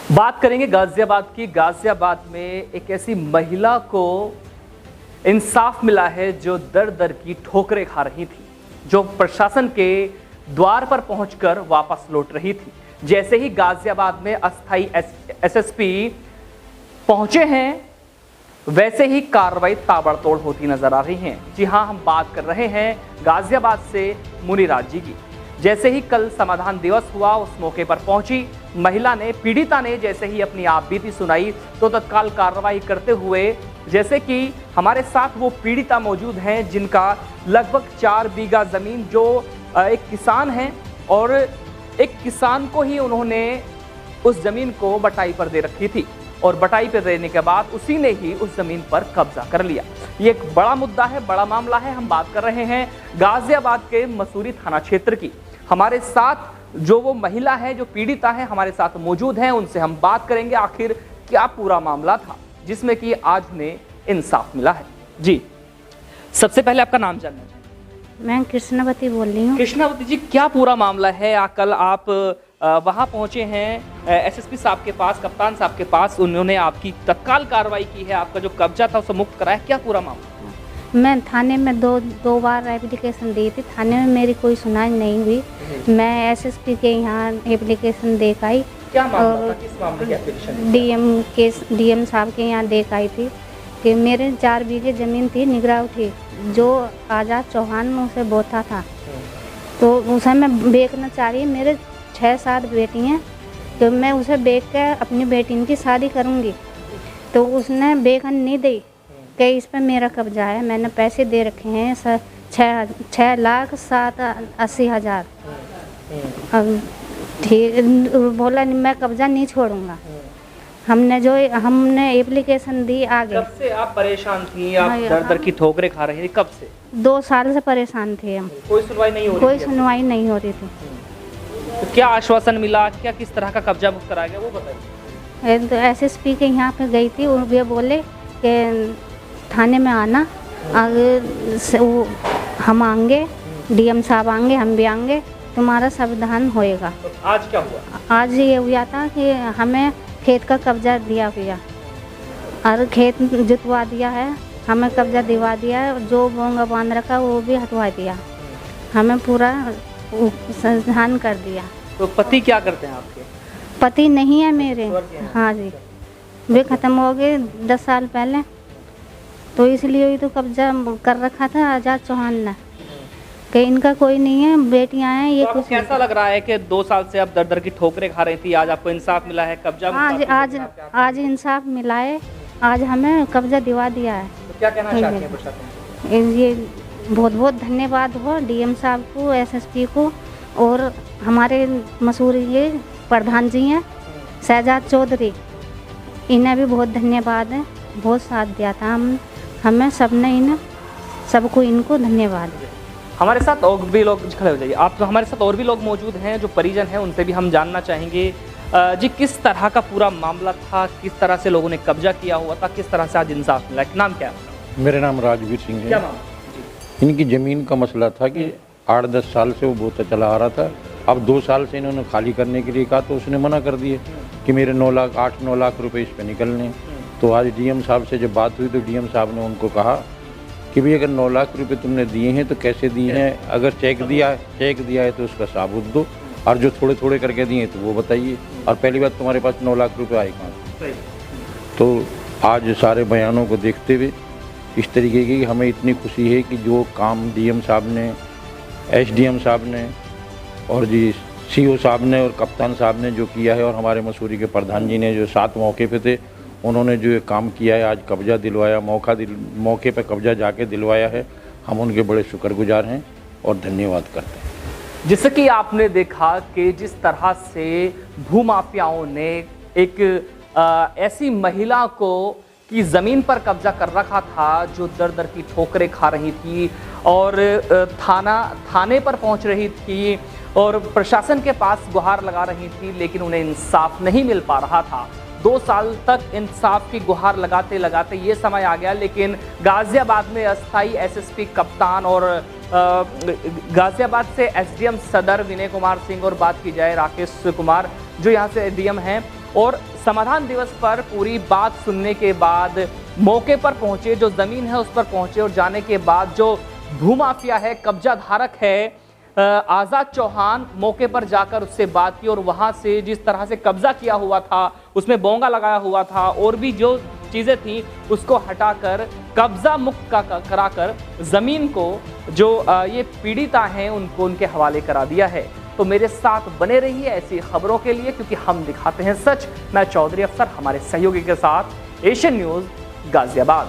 बात करेंगे गाजियाबाद की। गाजियाबाद में एक ऐसी महिला को इंसाफ मिला है जो दर दर की ठोकरें खा रही थी, जो प्रशासन के द्वार पर पहुंचकर वापस लौट रही थी। जैसे ही गाजियाबाद में अस्थाई एसएसपी पहुंचे हैं, वैसे ही कार्रवाई ताबड़तोड़ होती नजर आ रही है। जी हां, हम बात कर रहे हैं गाजियाबाद से मुनिराज जी की। जैसे ही कल समाधान दिवस हुआ, उस मौके पर पहुंची महिला ने, पीड़िता ने जैसे ही अपनी आपबीती सुनाई तो तत्काल कार्रवाई करते हुए, जैसे कि हमारे साथ वो पीड़िता मौजूद हैं जिनका लगभग 4 बीघा जमीन, जो एक किसान है और एक किसान को ही उन्होंने उस जमीन को बटाई पर दे रखी थी और बटाई पर देने के बाद उसी ने ही उस जमीन पर कब्जा कर लिया। ये एक बड़ा मुद्दा है, बड़ा मामला है। हम बात कर रहे हैं गाजियाबाद के मसूरी थाना क्षेत्र की। हमारे साथ जो वो महिला है, जो पीड़िता है, हमारे साथ मौजूद हैं। उनसे हम बात करेंगे आखिर क्या पूरा मामला था जिसमें कि आज उन्हें इंसाफ मिला है। जी, सबसे पहले आपका नाम जानना चाहिए। मैं कृष्णावती बोल रही हूँ। कृष्णावती जी, क्या पूरा मामला है? कल आप वहां पहुंचे हैं एसएसपी साहब के पास, कप्तान साहब के पास, उन्होंने आपकी तत्काल कार्रवाई की है, आपका जो कब्जा था उसे मुक्त कराया। क्या पूरा मामला? मैं थाने में दो बार एप्लीकेशन दी थी। थाने में मेरी कोई सुनाई नहीं हुई। मैं एसएसपी के यहाँ एप्लीकेशन दे आई। क्या मामला था? किस मामले की एप्लीकेशन? डीएम साहब के यहाँ दे आई थी कि मेरे 4 बीघे ज़मीन थी, निगराव थी, जो आज़ाद चौहान में उसे बोता था, तो उसे मैं बेचना चाह रही। मेरे 6-7 बेटी हैं, तो मैं उसे बेच कर अपनी बेटी की शादी करूँगी, तो उसने बेचन नहीं दी कि इस पर मेरा कब्जा है। मैंने पैसे दे रखे हैं 6,07,80,000। ठीक, बोला मैं कब्जा नहीं छोड़ूंगा। हमने एप्लीकेशन दी आगे। कब से आप परेशान थी? आप दर दर की ठोकरें खा रही थी, कब से? 2 साल से परेशान थे हम। कोई सुनवाई नहीं हो रही? कोई सुनवाई नहीं हो रही थी। तो क्या आश्वासन मिला? क्या किस तरह का कब्जा मुक्त कराया गया, वो बताइए। तो एसएसपी के यहाँ पे गई थी, वे बोले कि थाने में आना, आगे से वो हम आएंगे, डीएम साहब आएंगे, हम भी आएंगे, तुम्हारा संविधान होएगा। तो आज क्या हुआ? आज ये हुआ था कि हमें खेत का कब्जा दिया गया और खेत जुतवा दिया है, हमें कब्जा दिवा दिया है। जो बोंगा बांध रखा वो भी हटवा दिया, हमें पूरा संविधान कर दिया। तो पति क्या करते हैं आपके? पति नहीं है मेरे। हाँ जी, वे ख़त्म हो गए 10 साल पहले, तो इसलिए ही तो कब्जा कर रखा था आज़ाद चौहान ने कि इनका कोई नहीं है, बेटियां हैं। ये तो कुछ कैसा लग रहा है कि 2 साल से आप दर दर की ठोकरें खा रही थी, आज आपको इंसाफ मिला है, कब्जा आज इंसाफ मिला है, आज हमें कब्जा दिवा दिया है। तो क्या कहना चाहती हैं प्रशासन? ये बहुत बहुत धन्यवाद हो डीएम साहब को, एसएसपी को, और हमारे मसूरी के प्रधान जी हैं शहजाद चौधरी, इन्हें भी बहुत धन्यवाद है। बहुत साथ दिया था हमें सबने, इन्हें सबको इनको धन्यवाद। हमारे साथ और भी लोग, खड़े हो जाइए आप, तो हमारे साथ और भी लोग मौजूद हैं जो परिजन हैं, उनसे भी हम जानना चाहेंगे जी किस तरह का पूरा मामला था, किस तरह से लोगों ने कब्जा किया हुआ था, किस तरह से आज इंसाफ मिला। नाम क्या है? मेरा नाम राजवीर सिंह है। क्या मामला? इनकी ज़मीन का मसला था कि 8-10 साल से वो बोता चला आ रहा था। अब 2 साल से इन्होंने खाली करने के लिए कहा, तो उसने मना कर दिए कि मेरे 8-9 लाख रुपए इस पर निकलने। तो आज डीएम साहब से जब बात हुई तो डीएम साहब ने उनको कहा कि भाई अगर 9 लाख रुपए तुमने दिए हैं तो कैसे दिए हैं, अगर चेक दिया है तो उसका साबुत दो, और जो थोड़े थोड़े करके दिए तो वो बताइए, और पहली बात तुम्हारे पास 9 लाख रुपए आए कहाँ से? तो आज सारे बयानों को देखते हुए इस तरीके की हमें इतनी खुशी है कि जो काम डीएम साहब ने, एसडीएम साहब ने और जी सीओ साहब ने और कप्तान साहब ने जो किया है, और हमारे मसूरी के प्रधान जी ने जो 7 मौके पे थे, उन्होंने जो ये काम किया है, आज कब्जा दिलवाया, मौके पे कब्जा जाके दिलवाया है, हम उनके बड़े शुक्रगुजार हैं और धन्यवाद करते हैं। जैसे कि आपने देखा कि जिस तरह से भूमाफियाओं ने एक ऐसी महिला को की ज़मीन पर कब्जा कर रखा था, जो दर दर की ठोकरें खा रही थी और थाने पर पहुंच रही थी और प्रशासन के पास गुहार लगा रही थी, लेकिन उन्हें इंसाफ नहीं मिल पा रहा था। 2 साल तक इंसाफ की गुहार लगाते लगाते ये समय आ गया, लेकिन गाजियाबाद में अस्थाई एसएसपी कप्तान और गाजियाबाद से एसडीएम सदर विनय कुमार सिंह, और बात की जाए राकेश कुमार जो यहाँ से डीएम हैं, और समाधान दिवस पर पूरी बात सुनने के बाद मौके पर पहुंचे, जो जमीन है उस पर पहुंचे और जाने के बाद जो भूमाफिया है, कब्जा धारक है आजाद चौहान, मौके पर जाकर उससे बात की और वहां से जिस तरह से कब्जा किया हुआ था, उसमें बोंगा लगाया हुआ था और भी जो चीजें थी उसको हटाकर कब्जा मुक्त कराकर जमीन को जो ये पीड़िता हैं उनको उनके हवाले करा दिया है। तो मेरे साथ बने रहिए ऐसी खबरों के लिए, क्योंकि हम दिखाते हैं सच। मैं चौधरी अफसर हमारे सहयोगी के साथ, एशियन न्यूज गाजियाबाद।